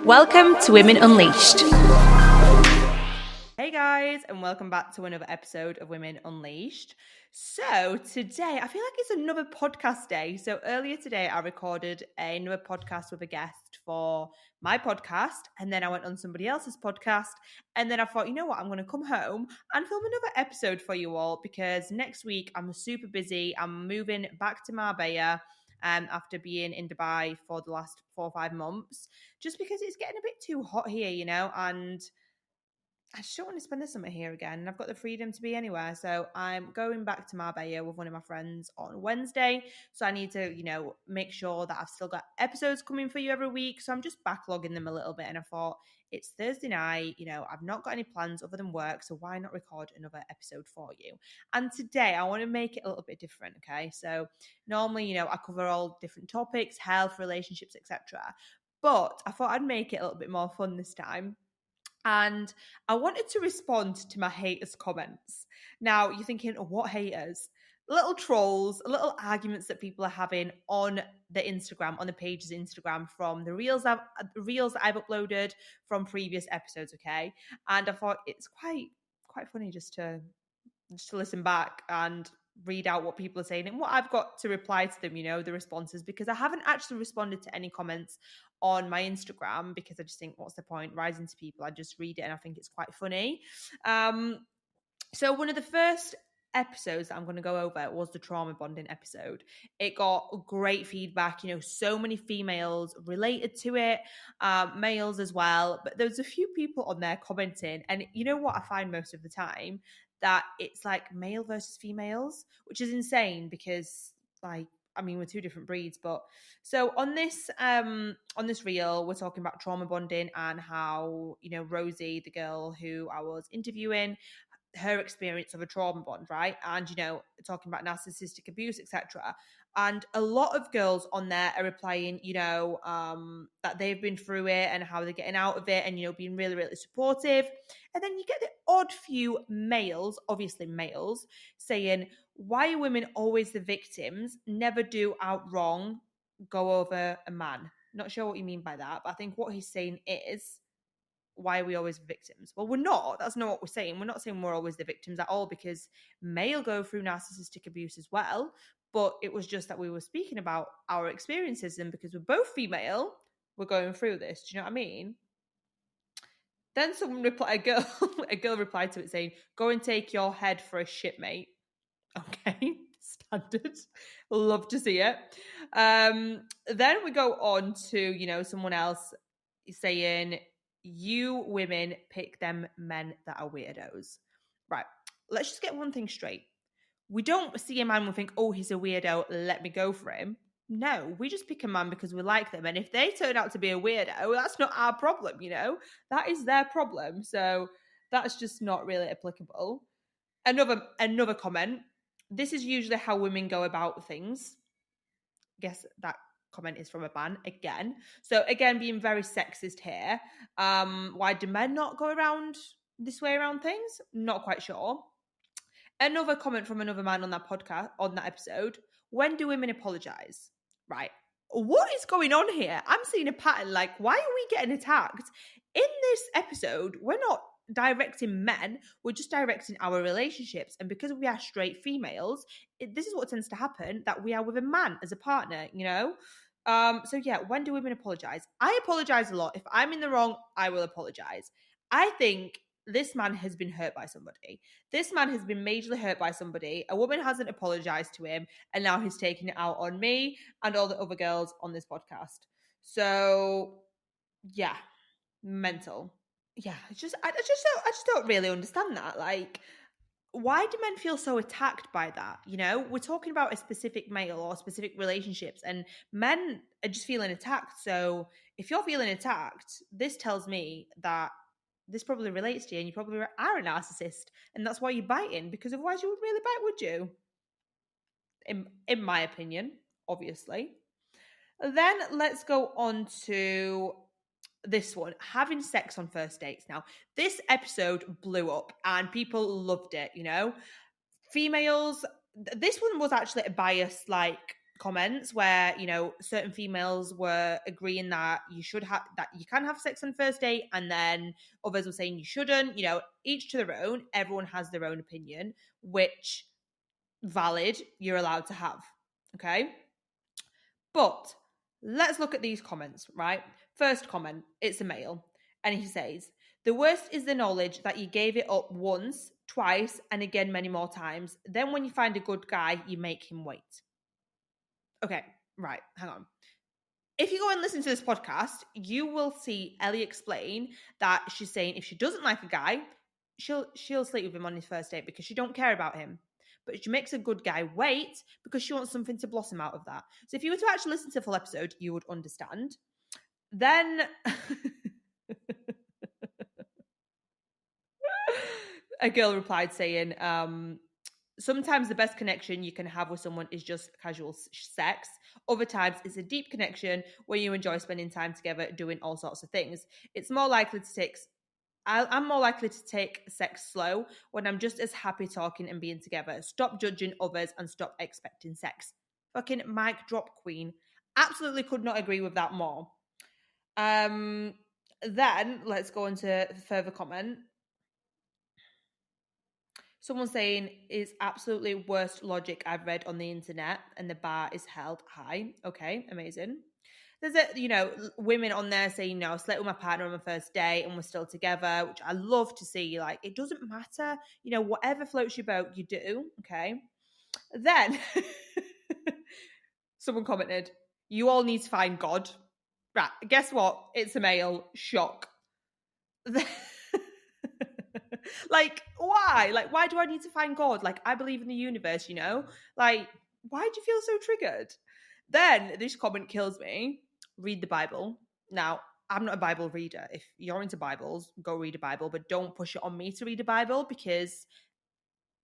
Welcome to Women Unleashed. Hey guys, and welcome back to another episode of Women Unleashed. So today, I feel like it's another podcast day. So earlier today, I recorded another podcast with a guest for my podcast, and then I went on somebody else's podcast, and then I thought, you know what, I'm going to come home and film another episode for you all because next week I'm super busy. I'm moving back to Marbella after being in Dubai for the last 4 or 5 months, just because it's getting a bit too hot here, you know, and I just don't want to spend the summer here again. And I've got the freedom to be anywhere. So I'm going back to Marbella with one of my friends on Wednesday. So I need to, make sure that I've still got episodes coming for you every week. So I'm just backlogging them a little bit. And I thought, it's Thursday night, I've not got any plans other than work. So why not record another episode for you? And today I want to make it a little bit different. Okay. So normally, I cover all different topics, health, relationships, etc. But I thought I'd make it a little bit more fun this time. And I wanted to respond to my haters' comments. Now, you're thinking, oh, what haters? Little trolls, little arguments that people are having on the Instagram, on the page's Instagram from the reels that I've uploaded from previous episodes, okay? And I thought it's quite funny just to listen back and read out what people are saying and what I've got to reply to them, the responses, because I haven't actually responded to any comments on my Instagram because I just think, what's the point rising to people? I just read it and I think it's quite funny. So one of the first episodes that I'm going to go over was the trauma bonding episode. It got great feedback, so many females related to it, males as well, but there's a few people on there commenting, and you know what I find most of the time? That it's like male versus females, which is insane because we're two different breeds. But so on this reel, we're talking about trauma bonding and how, Rosie, the girl who I was interviewing, her experience of a trauma bond, right? And, talking about narcissistic abuse, etc. And a lot of girls on there are replying, that they've been through it and how they're getting out of it and, being really, really supportive. And then you get the odd few males, obviously males, saying, why are women always the victims? Never do out wrong, go over a man. Not sure what you mean by that, but I think what he's saying is, why are we always victims? Well, we're not. That's not what we're saying. We're not saying we're always the victims at all, because male go through narcissistic abuse as well. But it was just that we were speaking about our experiences, and because we're both female, we're going through this. Do you know what I mean? Then someone replied, a girl replied to it saying, "Go and take your head for a shit, mate." Okay, standard. Love to see it. Then we go on to, someone else saying, you women pick them men that are weirdos. Right, let's just get one thing straight. We don't see a man and think, oh, he's a weirdo, let me go for him. No, we just pick a man because we like them. And if they turn out to be a weirdo, that's not our problem, That is their problem. So that's just not really applicable. Another comment. This is usually how women go about things. Guess that comment is from a man again. So again, being very sexist here. Why do men not go around this way around things? Not quite sure. Another comment from another man on that podcast, on that episode. When do women apologize? Right. What is going on here? I'm seeing a pattern. Like, why are we getting attacked? In this episode, we're not directing men, we're just directing our relationships. And because we are straight females, this is what tends to happen, that we are with a man as a partner, So yeah, when do women apologize? I apologize a lot. If I'm in the wrong, I will apologize. I think this man has been hurt by somebody. This man has been majorly hurt by somebody. A woman hasn't apologized to him, and now he's taking it out on me and all the other girls on this podcast. So yeah, mental. Yeah, I just don't really understand that. Like, why do men feel so attacked by that? We're talking about a specific male or specific relationships, and men are just feeling attacked. So if you're feeling attacked, this tells me that this probably relates to you, and you probably are a narcissist, and that's why you're biting, because otherwise you wouldn't really bite, would you? In my opinion, obviously. Then let's go on to this one, having sex on first dates. Now, this episode blew up and people loved it, Females, this one was actually a biased, comments where, you know, certain females were agreeing that you can have sex on first date, and then others were saying you shouldn't. You know, each to their own. Everyone has their own opinion, which valid, you're allowed to have. Okay. But let's look at these comments, right? First comment, it's a male. And he says, the worst is the knowledge that you gave it up once, twice, and again many more times. Then when you find a good guy, you make him wait. Okay, right, hang on. If you go and listen to this podcast, you will see Ellie explain that she's saying if she doesn't like a guy, she'll sleep with him on his first date because she don't care about him. But she makes a good guy wait because she wants something to blossom out of that. So if you were to actually listen to the full episode, you would understand. Then a girl replied saying, sometimes the best connection you can have with someone is just casual sex. Other times it's a deep connection where you enjoy spending time together doing all sorts of things. It's more likely to take I'm more likely to take sex slow when I'm just as happy talking and being together. Stop judging others and stop expecting sex. Fucking mic drop queen. Absolutely could not agree with that more. Then let's go into further comment. Someone saying is absolutely worst logic I've read on the internet, and the bar is held high. Okay, amazing. There's women on there saying, no, I slept with my partner on my first date and we're still together, which I love to see. Like, it doesn't matter, whatever floats your boat, you do. Okay. Then someone commented, you all need to find God. Right. Guess what? It's a male. Shock. Like, why? Like, why do I need to find God? Like, I believe in the universe, Like, why do you feel so triggered? Then this comment kills me. Read the Bible. Now, I'm not a Bible reader. If you're into Bibles, go read a Bible, but don't push it on me to read a Bible because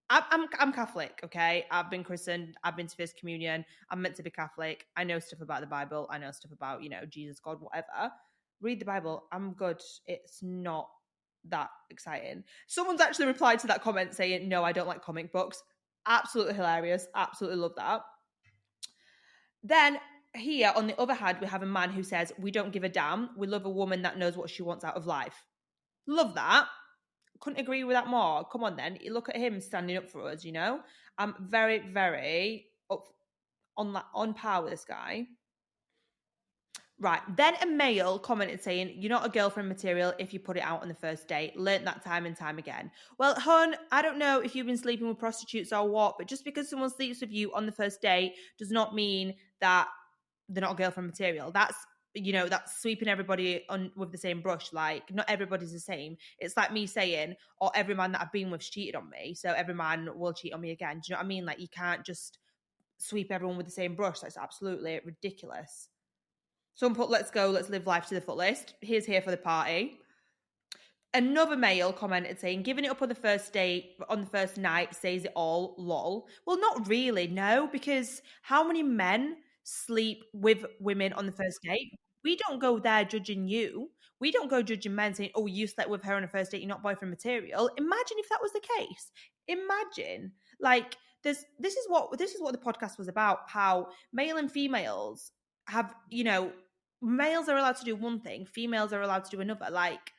I'm Catholic, okay? I've been christened. I've been to First Communion. I'm meant to be Catholic. I know stuff about the Bible. I know stuff about, Jesus, God, whatever. Read the Bible. I'm good. It's not that exciting. Someone's actually replied to that comment saying, no, I don't like comic books. Absolutely hilarious. Absolutely love that. Then here, on the other hand, we have a man who says, we don't give a damn. We love a woman that knows what she wants out of life. Love that. Couldn't agree with that more. Come on then. Look at him standing up for us, I'm very, very up on par with this guy. Right. Then a male commented saying, you're not a girlfriend material if you put it out on the first date. Learned that time and time again. Well, hun, I don't know if you've been sleeping with prostitutes or what, but just because someone sleeps with you on the first date does not mean that they're not a girlfriend material. That's sweeping everybody on with the same brush. Like, not everybody's the same. It's like me saying, or every man that I've been with cheated on me, so every man will cheat on me again. Do you know what I mean? Like, you can't just sweep everyone with the same brush. That's absolutely ridiculous. Someone put, let's go, let's live life to the fullest. Here's here for the party. Another male commented saying, giving it up on the first date, on the first night, says it all, lol. Well, not really, no, because how many men sleep with women on the first date? We don't go there judging you. We don't go judging men saying, oh, you slept with her on a first date, you're not boyfriend material. Imagine if that was the case. Imagine. Like, this is what the podcast was about, how male and females have, males are allowed to do one thing, females are allowed to do another. Like,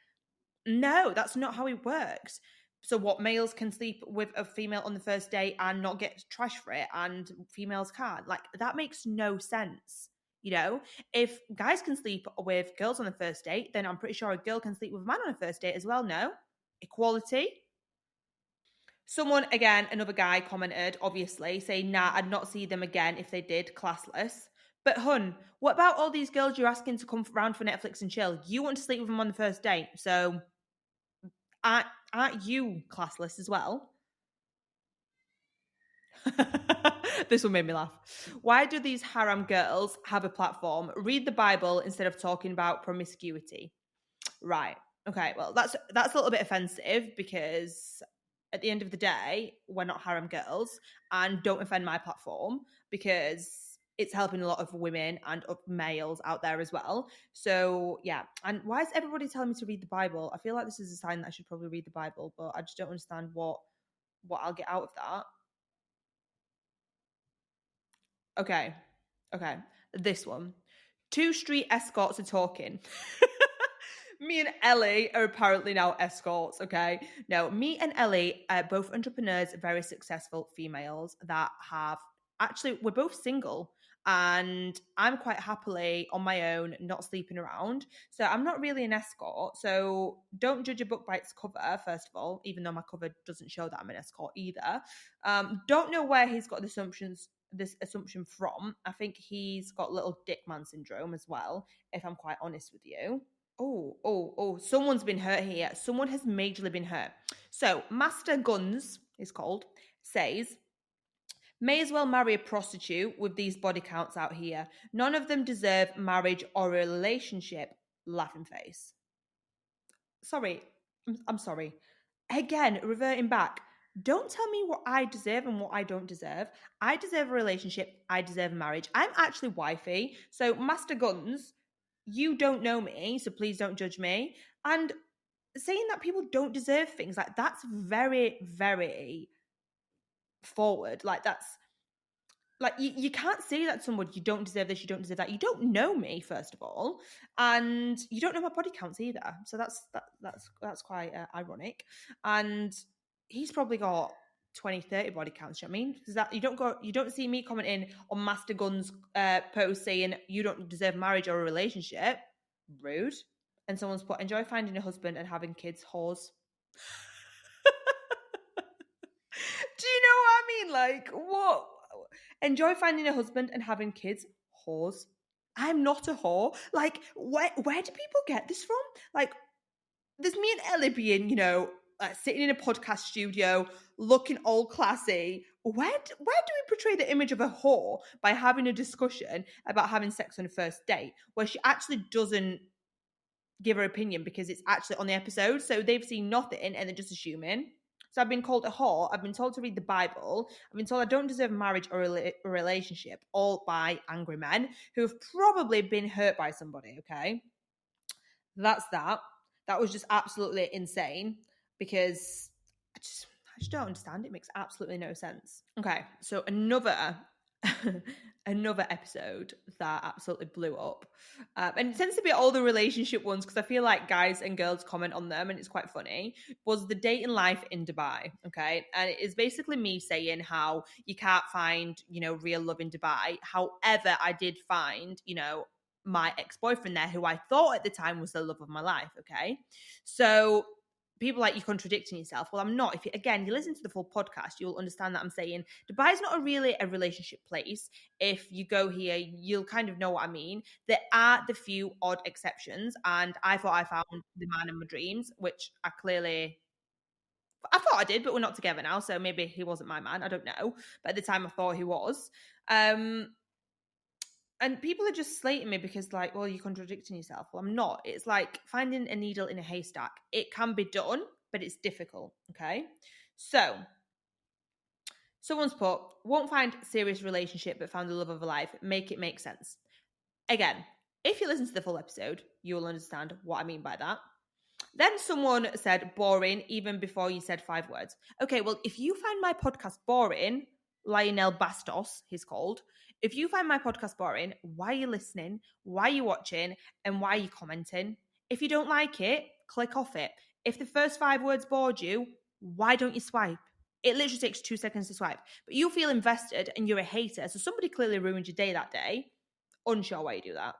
no, that's not how it works. So what, males can sleep with a female on the first date and not get trash for it, and females can't? Like, that makes no sense. If guys can sleep with girls on the first date, then I'm pretty sure a girl can sleep with a man on a first date as well. No? Equality. Someone, again, another guy commented, obviously, saying, nah, I'd not see them again if they did, classless. But hun, what about all these girls you're asking to come round for Netflix and chill? You want to sleep with them on the first date, so aren't you classless as well? This one made me laugh. Why do these haram girls have a platform? Read the Bible instead of talking about promiscuity. Right. Okay. Well, that's a little bit offensive because at the end of the day, we're not haram girls, and don't offend my platform because it's helping a lot of women and of males out there as well. So yeah. And why is everybody telling me to read the Bible? I feel like this is a sign that I should probably read the Bible, but I just don't understand what I'll get out of that. Okay. Okay, this one. 2 street escorts are talking. Me and Ellie are apparently now escorts, okay? No, me and Ellie are both entrepreneurs, very successful females that have actually, we're both single and I'm quite happily on my own, not sleeping around. So I'm not really an escort. So don't judge a book by its cover, first of all, even though my cover doesn't show that I'm an escort either. Don't know where he's got this assumption from. I think he's got little dickman syndrome as well, if I'm quite honest with you. Oh, someone's been hurt here. Someone has majorly been hurt. So, Master Guns is called, says, may as well marry a prostitute with these body counts out here. None of them deserve marriage or a relationship. Laughing face. Sorry, I'm sorry. Again, reverting back. Don't tell me what I deserve and what I don't deserve. I deserve a relationship. I deserve a marriage. I'm actually wifey. So, Master Guns, you don't know me, so please don't judge me. And saying that people don't deserve things, like, that's very, very forward. Like, that's like, you can't say that to someone, you don't deserve this, you don't deserve that. You don't know me, first of all, and you don't know my body counts either. So that's quite ironic. And he's probably got 20, 30 body counts. You know what I mean? Because that you don't see me commenting on Master Gun's post saying you don't deserve marriage or a relationship. Rude. And someone's put, enjoy finding a husband and having kids, whores. Do you know what I mean? Like, what? Enjoy finding a husband and having kids, whores. I'm not a whore. Like, where do people get this from? Like, there's me and Ellie being, sitting in a podcast studio, looking all classy. Where do we portray the image of a whore by having a discussion about having sex on a first date where she actually doesn't give her opinion because it's actually on the episode? So they've seen nothing and they're just assuming. So I've been called a whore. I've been told to read the Bible. I've been told I don't deserve marriage or a relationship, all by angry men who have probably been hurt by somebody, okay? That's that. That was just absolutely insane because I just don't understand. It makes absolutely no sense. Okay, so another episode that absolutely blew up, and it tends to be all the relationship ones because I feel like guys and girls comment on them and it's quite funny, was the dating life in Dubai. Okay, and it is basically me saying how you can't find real love in Dubai. However, I did find my ex-boyfriend there who I thought at the time was the love of my life. Okay, so people like, you're contradicting yourself. Well, I'm not. If you listen to the full podcast, you'll understand that I'm saying Dubai is not really a relationship place. If you go here, you'll kind of know what I mean. There are the few odd exceptions, and I thought I found the man of my dreams, which I thought I did, but we're not together now, so maybe he wasn't my man. I don't know, but at the time I thought he was. And people are just slating me because, like, well, you're contradicting yourself. Well, I'm not. It's like finding a needle in a haystack. It can be done, but it's difficult, okay? So, someone's put, won't find serious relationship but found the love of a life. Make it make sense. Again, if you listen to the full episode, you will understand what I mean by that. Then someone said boring even before you said 5 words. Okay, well, if you find my podcast boring, Lionel Bastos, he's called. If you find my podcast boring, why are you listening? Why are you watching? And why are you commenting? If you don't like it, click off it. If the first 5 words bored you, why don't you swipe? It literally takes 2 seconds to swipe. But you feel invested and you're a hater. So somebody clearly ruined your day that day. Unsure why you do that.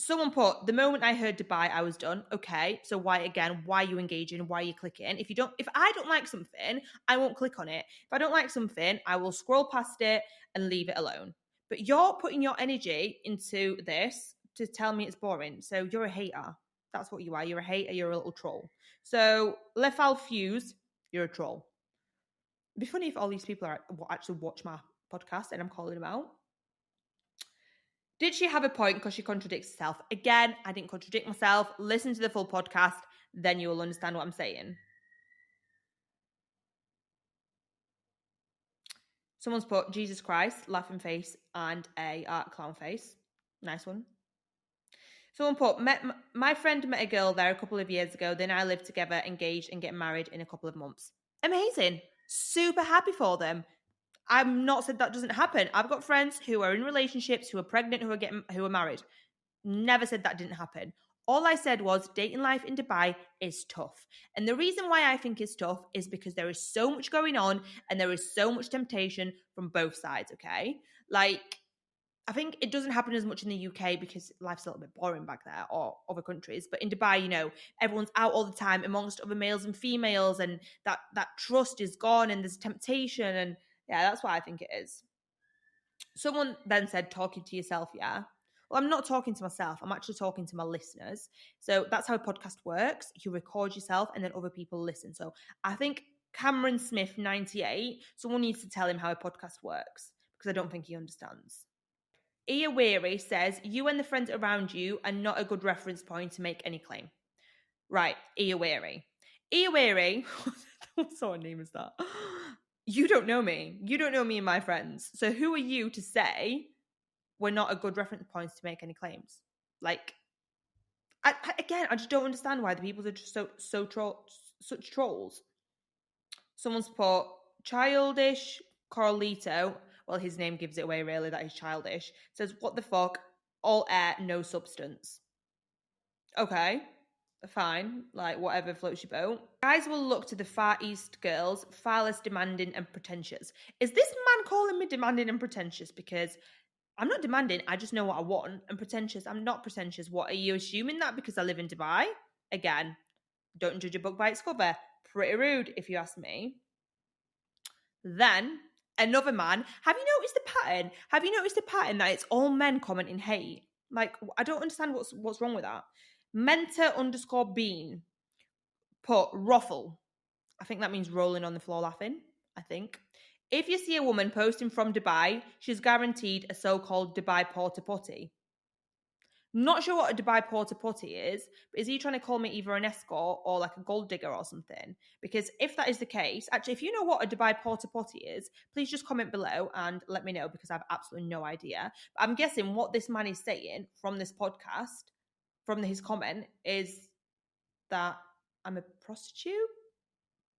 Someone put, the moment I heard Dubai, I was done. Okay, so why again? Why are you engaging? Why are you clicking? If I don't like something, I won't click on it. If I don't like something, I will scroll past it and leave it alone. But you're putting your energy into this to tell me it's boring. So you're a hater. That's what you are. You're a hater. You're a little troll. So Lefal Fuse, you're a troll. It'd be funny if all these people actually watch my podcast and I'm calling them out. Did she have a point because she contradicts herself? Again, I didn't contradict myself. Listen to the full podcast, then you will understand what I'm saying. Someone's put Jesus Christ, laughing face, and a clown face. Nice one. Someone put, my friend met a girl there a couple of years ago. They now live together, engaged, and get married in a couple of months. Amazing. Super happy for them. I've not said that doesn't happen. I've got friends who are in relationships, who are pregnant, who are married. Never said that didn't happen. All I said was dating life in Dubai is tough. And the reason why I think it's tough is because there is so much going on and there is so much temptation from both sides, okay? Like, I think it doesn't happen as much in the UK because life's a little bit boring back there, or other countries. But in Dubai, you know, everyone's out all the time amongst other males and females, and that trust is gone and there's temptation. And yeah, that's what I think it is. Someone then said, talking to yourself, yeah. Well, I'm not talking to myself. I'm actually talking to my listeners. So that's how a podcast works. You record yourself and then other people listen. So I think Cameron Smith, 98, someone needs to tell him how a podcast works because I don't think he understands. Ia Weary says, you and the friends around you are not a good reference point to make any claim. Right, Ia Weary. Ia Weary, what sort of name is that? You don't know me. You don't know me and my friends. So who are you to say we're not a good reference point to make any claims? Like, I just don't understand why the people are just such trolls. Someone's put childish Carlito. Well, his name gives it away, really, that he's childish. Says, what the fuck? All air, no substance. Okay, fine. Like, whatever floats your boat. Guys will look to the Far East girls far less demanding and pretentious. Is this man calling me demanding and pretentious? Because I'm not demanding, I just know what I want. And pretentious, I'm not pretentious. What, are you assuming that because I live in Dubai? Again, don't judge a book by its cover. Pretty rude, if you ask me. Then, another man. Have you noticed the pattern? Have you noticed the pattern that it's all men commenting hate? Like, I don't understand what's wrong with that. Mentor_bean put ruffle. I think that means rolling on the floor laughing, I think. If you see a woman posting from Dubai, she's guaranteed a so-called Dubai porta potty. Not sure what a Dubai porta potty is, but is he trying to call me either an escort or like a gold digger or something? Because if that is the case, actually, if you know what a Dubai porta potty is, please just comment below and let me know because I have absolutely no idea. But I'm guessing what this man is saying from this podcast, from his comment, is that I'm a prostitute?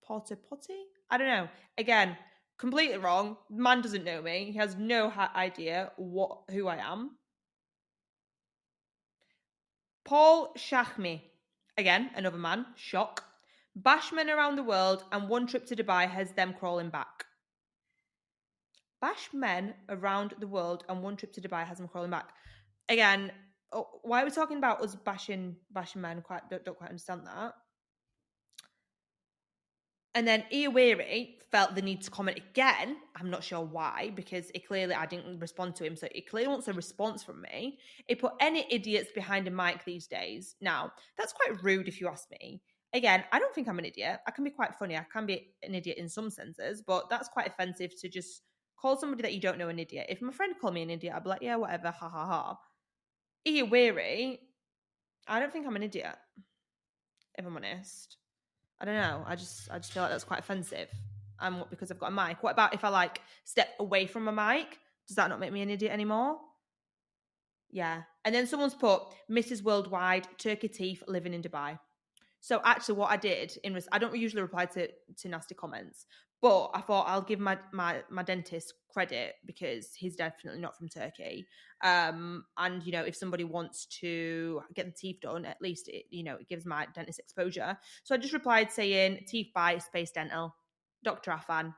Porta potty? I don't know. Again, completely wrong. Man doesn't know me. He has no idea who I am. Paul Shachmi, again, another man, shock. Bashmen around the world and one trip to Dubai has them crawling back. Bash men around the world and one trip to Dubai has them crawling back. Again, why are we talking about us bashing men? Don't quite understand that. And then Iwiri felt the need to comment again. I'm not sure why, because I didn't respond to him, so it clearly wants a response from me. It put any idiots behind a mic these days. Now, that's quite rude if you ask me. Again, I don't think I'm an idiot. I can be quite funny. I can be an idiot in some senses, but that's quite offensive to just call somebody that you don't know an idiot. If my friend called me an idiot, I'd be like, yeah, whatever, ha ha ha. Iwiri, I don't think I'm an idiot, if I'm honest. I don't know. I just feel like that's quite offensive. Because I've got a mic. What about if I like step away from a mic? Does that not make me an idiot anymore? Yeah. And then someone's put Mrs. Worldwide, turkey teeth, living in Dubai. So actually what I did I don't usually reply to nasty comments, but I thought I'll give my dentist credit because he's definitely not from Turkey. And you know, if somebody wants to get the teeth done, at least it gives my dentist exposure. So I just replied saying teeth by Space Dental, Dr. Afan,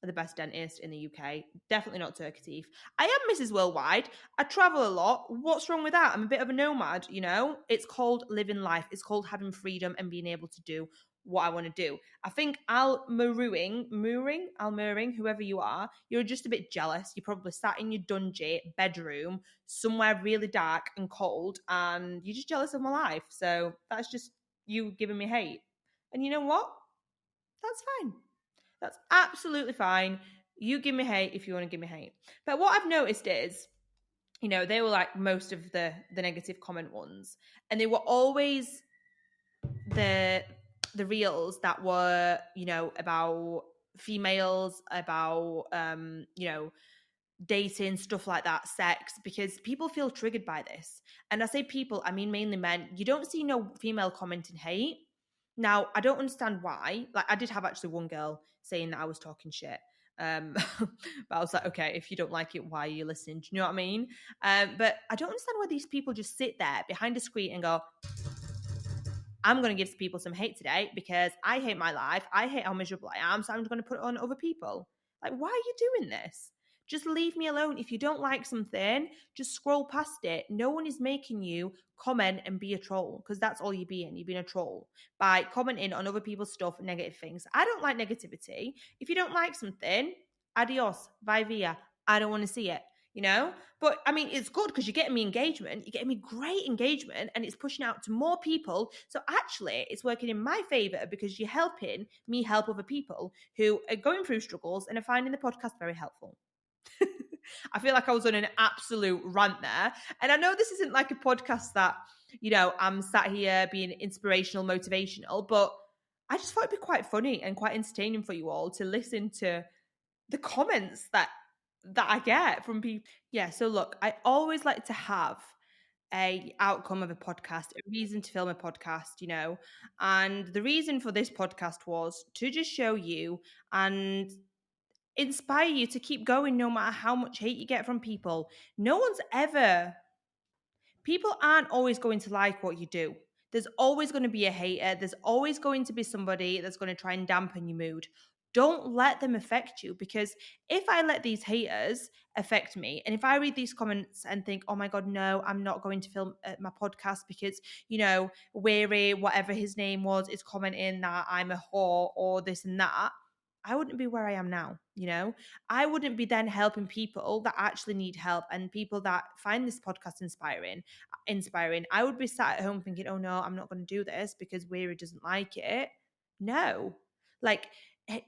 the best dentist in the UK. Definitely not turkey teeth. I am Mrs. Worldwide. I travel a lot. What's wrong with that? I'm a bit of a nomad, you know? It's called living life. It's called having freedom and being able to do what I want to do. I think Al Mooring, whoever you are, you're just a bit jealous. You're probably sat in your dungeon bedroom somewhere really dark and cold, and you're just jealous of my life. So that's just you giving me hate. And you know what? That's fine. That's absolutely fine. You give me hate if you want to give me hate. But what I've noticed is, they were like most of the negative comment ones, and they were always the reels that were, about females, about dating, stuff like that, sex, because people feel triggered by this. And I say people, I mean mainly men. You don't see no female commenting hate. Now, I don't understand why. Like, I did have actually one girl saying that I was talking shit. But I was like, okay, if you don't like it, why are you listening? Do you know what I mean? But I don't understand why these people just sit there behind a screen and go, I'm going to give people some hate today because I hate my life. I hate how miserable I am. So I'm going to put it on other people. Like, why are you doing this? Just leave me alone. If you don't like something, just scroll past it. No one is making you comment and be a troll, because that's all you're being. You're being a troll by commenting on other people's stuff and negative things. I don't like negativity. If you don't like something, adios, bye via. I don't want to see it, you know? But I mean, it's good because you're getting me engagement, you're getting me great engagement, and it's pushing out to more people. So actually, it's working in my favor because you're helping me help other people who are going through struggles and are finding the podcast very helpful. I feel like I was on an absolute rant there. And I know this isn't like a podcast that, you know, I'm sat here being inspirational, motivational, but I just thought it'd be quite funny and quite entertaining for you all to listen to the comments that I get from people. Yeah, so look, I always like to have a outcome of a podcast, a reason to film a podcast, you know. And the reason for this podcast was to just show you and inspire you to keep going no matter how much hate you get from people. No one's ever People aren't always going to like what you do. There's always going to be a hater. There's always going to be somebody that's going to try and dampen your mood. Don't let them affect you, because if I let these haters affect me, and if I read these comments and think, oh my God, no, I'm not going to film my podcast because, you know, Weary, whatever his name was, is commenting that I'm a whore or this and that, I wouldn't be where I am now, you know? I wouldn't be then helping people that actually need help and people that find this podcast inspiring. I would be sat at home thinking, oh no, I'm not going to do this because Weary doesn't like it. No. Like,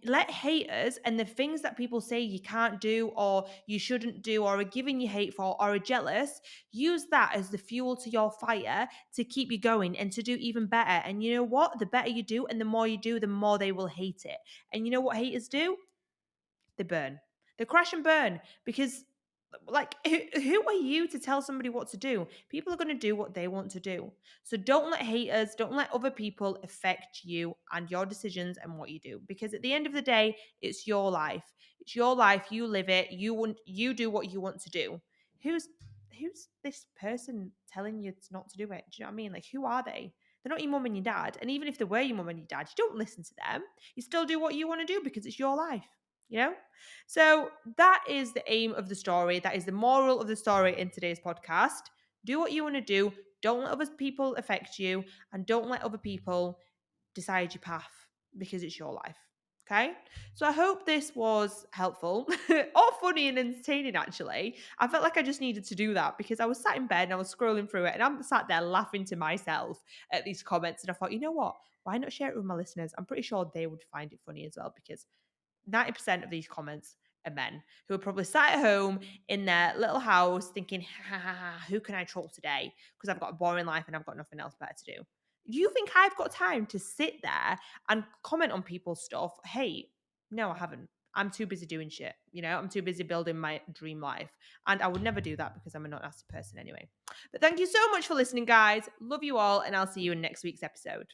let haters and the things that people say you can't do or you shouldn't do or are giving you hate for or are jealous, use that as the fuel to your fire to keep you going and to do even better. And you know what? The better you do and the more you do, the more they will hate it. And you know what haters do? They burn. They crash and burn, because like who are you to tell somebody what to do? People are going to do what they want to do. So don't let haters, don't let other people affect you and your decisions and what you do, because at the end of the day, it's your life. It's your life. You live it. You do what you want to do. Who's this person telling you not to do it? Do you know what I mean? Like, who are they? They're not your mum and your dad. And even if they were your mum and your dad, you don't listen to them. You still do what you want to do because it's your life, you know? So that is the aim of the story. That is the moral of the story in today's podcast. Do what you want to do. Don't let other people affect you, and don't let other people decide your path, because it's your life. Okay. So I hope this was helpful or funny and entertaining, actually. I felt like I just needed to do that because I was sat in bed and I was scrolling through it and I'm sat there laughing to myself at these comments. And I thought, you know what? Why not share it with my listeners? I'm pretty sure they would find it funny as well, because 90% of these comments are men who are probably sat at home in their little house thinking, ha, ha, ha, who can I troll today? Because I've got a boring life and I've got nothing else better to do. You think I've got time to sit there and comment on people's stuff? Hey, no, I haven't. I'm too busy doing shit. You know, I'm too busy building my dream life. And I would never do that because I'm a not nasty person anyway. But thank you so much for listening, guys. Love you all. And I'll see you in next week's episode.